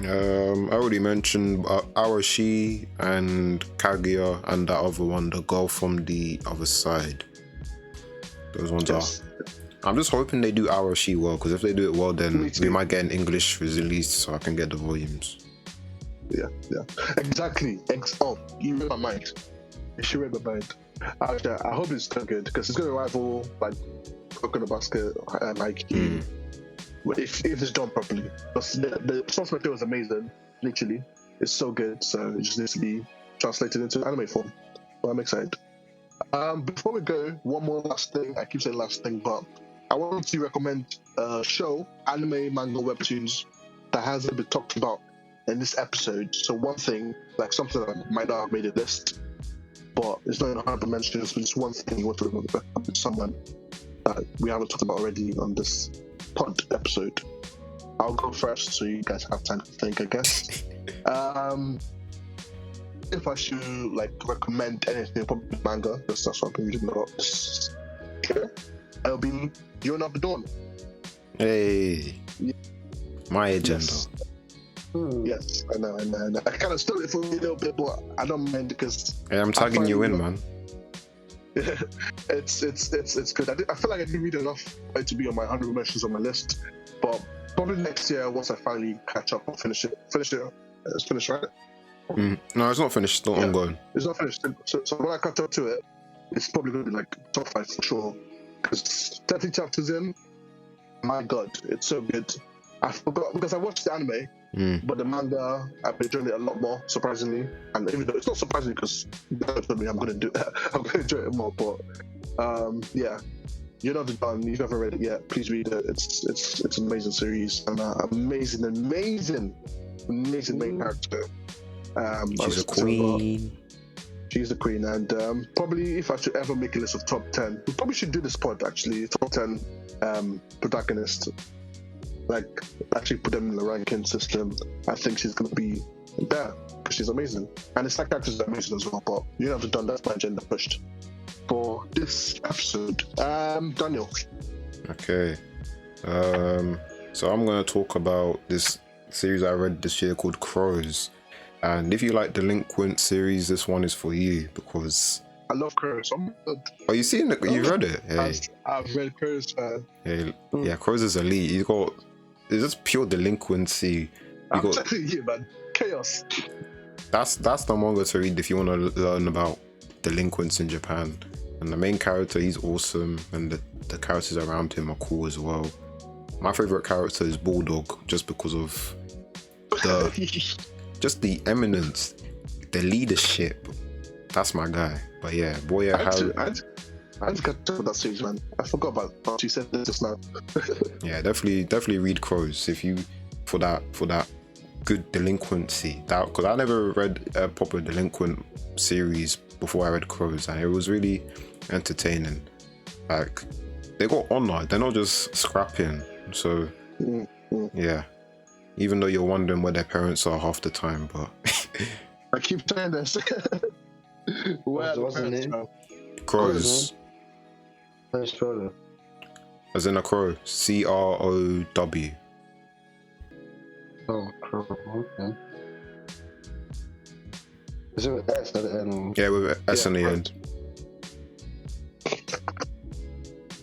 I already mentioned Arashi and Kaguya and that other one, the girl from the other side. Those ones are. I'm just hoping they do Arashi well, because if they do it well, then we might get an English release so I can get the volumes. Yeah. Exactly. Oh, you read my mind. You should read my mind. Actually, I hope it's still good because it's going to rival like Coco the Basket and Nike. If it's done properly, because the source material is amazing. Literally, it's so good. So it just needs to be translated into anime form. So I'm excited. Before we go, one more last thing. I keep saying last thing, but I wanted to recommend a show, anime, manga, webtoons that hasn't been talked about in this episode. So one thing, like something that might not have made a list, but it's not in honorable mentions, but just one thing you want to remember about someone that we haven't talked about already on this pod episode. I'll go first so you guys have time to think, I guess. If I should like recommend anything, probably manga, because that's what I've been reading a lot this year. It'll be YONA the Dawn. Hey, my agenda. Yes, I know. I kind of stole it for me a little bit, but I don't mind because Hey, I'm tagging you in, man. It's good. I feel like I didn't read enough for it to be on my 100 mentions on my list, but probably next year once I finally catch up and finish it. It's finished, right? No, it's not finished. It's not ongoing. It's not finished. So when I catch up to it, it's probably going to be like top 5 for sure. Because 30 chapters in, my god, it's so good. I forgot because I watched the anime, but the manga I've been enjoying it a lot more, surprisingly. And even though it's not surprising because I'm going to enjoy it more. But yeah, you're not done. You've never read it yet. Please read it. It's an amazing series and amazing main character. She's a queen. She's the queen, and probably if I should ever make a list of top 10, we probably should do this pod actually. Top 10 protagonists, like actually put them in the ranking system. I think she's gonna be there because she's amazing, and the side characters are amazing as well. But you haven't done that's my agenda pushed for this episode. Daniel. Okay. So I'm gonna talk about this series I read this year called Crows. And if you like Delinquent series, this one is for you because I love Crows. Oh, you seen it? You read it? Hey. I've read Crows. Yeah, Crows is elite. It's just pure delinquency. I'm telling you, man, chaos. That's the manga to read if you want to learn about delinquents in Japan. And the main character, he's awesome, and the characters around him are cool as well. My favorite character is Bulldog, just because of the eminence, the leadership. That's my guy. But yeah, boy, I just got to that series, man. I forgot about what you said just now. Yeah, definitely read Crows if you for that good delinquency. That because I never read a proper delinquent series before I read Crows, and it was really entertaining. Like they got honor. They're not just scrapping. So yeah. Even though you're wondering where their parents are half the time, but I keep saying this. What's the name? Crows. As in a crow. CROW. Oh, Crow. Okay. Is it with S at the end? Or? Yeah, with S on the end.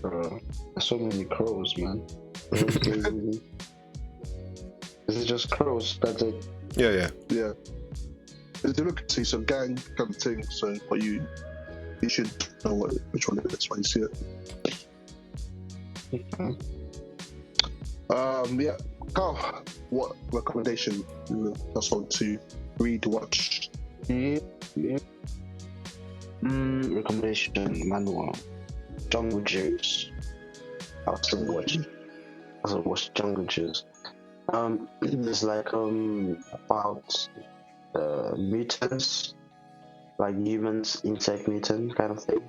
There's so many crows, man. Is it just Crows? That's it. Yeah. If you look and see some gang kind of thing, so but you should know which one it is when you see it. Yeah. Carl, what recommendation you just want to read, watch? Recommendation manual. Jungle Juice. I'll still watch Jungle Juice. It's like about mutants, like humans, insect mutant kind of thing.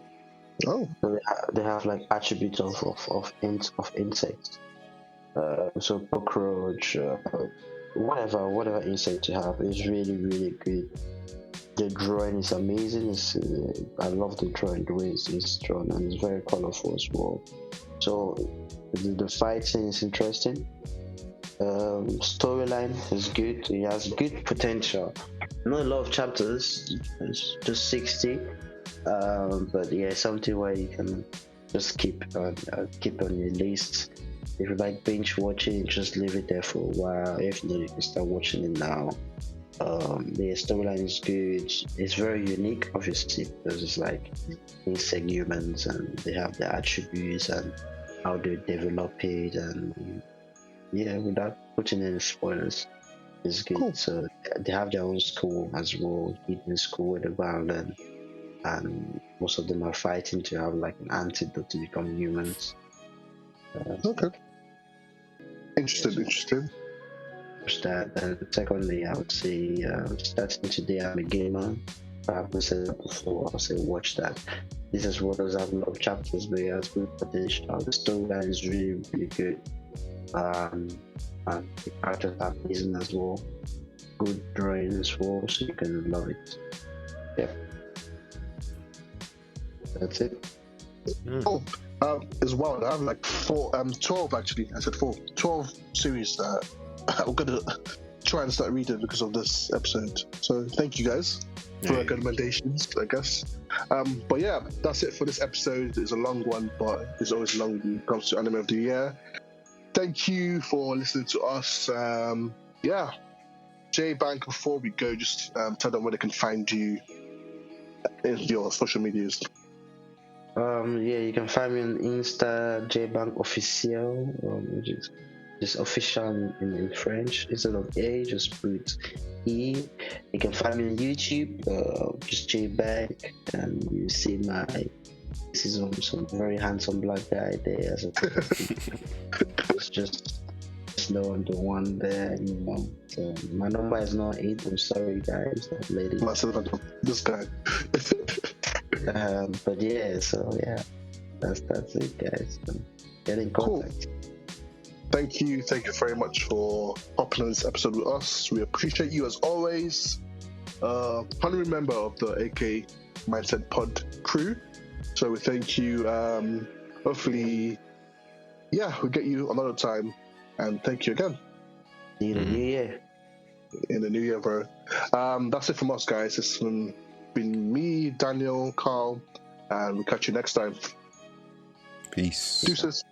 Oh. So they have like attributes of insects. So cockroach, whatever insect you have is really good. The drawing is amazing. I love the drawing, the way it's drawn, and it's very colorful as well. So the fighting is interesting. Storyline is good. It has good potential. Not a lot of chapters. It's just 60. But yeah, something where you can just keep on your list. If you like binge watching, just leave it there for a while. If not, you can start watching it now. The storyline is good. It's very unique, obviously, because it's like insect humans and they have their attributes and how they develop it, and yeah, without putting any spoilers, it's good. Cool. So they have their own school as well, hidden school where they go and learn, and most of them are fighting to have like an antidote to become humans. Okay. Interesting. That, and secondly, I would say starting today, I'm a gamer. I haven't said that before. I'll say watch that. This is what does have a lot of chapters, but it has good potential. The storyline is really, really good. And the characters are amazing as well. Good drawing as well, so you can love it. Yeah. That's it. Oh, as well, I have like 12 actually. I said 4. 12 series that I'm gonna try and start reading because of this episode. So thank you guys for recommendations, I guess. But yeah, that's it for this episode. It's a long one, but it's always long when it comes to Anime of the Year. Thank you for listening to us. Yeah, J Bank. Before we go, just tell them where they can find you in your social medias. Yeah, you can find me on Insta, JBank Official, which is just official in French. Instead of A, just put E. You can find me on YouTube, just JBank, and you see this is some very handsome black guy there. It's just know I'm the one there, you know. So my number is not 8. I'm sorry, guys, not ladies. This guy. But yeah, so yeah, that's it, guys. Get in contact. Cool. Thank you very much for hopping on this episode with us. We appreciate you as always. Honorary member of the AK Mindset Pod crew. So we thank you. Hopefully, yeah, we'll get you another time. And thank you again. See you in the new year. In the new year, bro. That's it from us, guys. It's been me, Daniel, Carl, and we'll catch you next time. Peace. Deuces.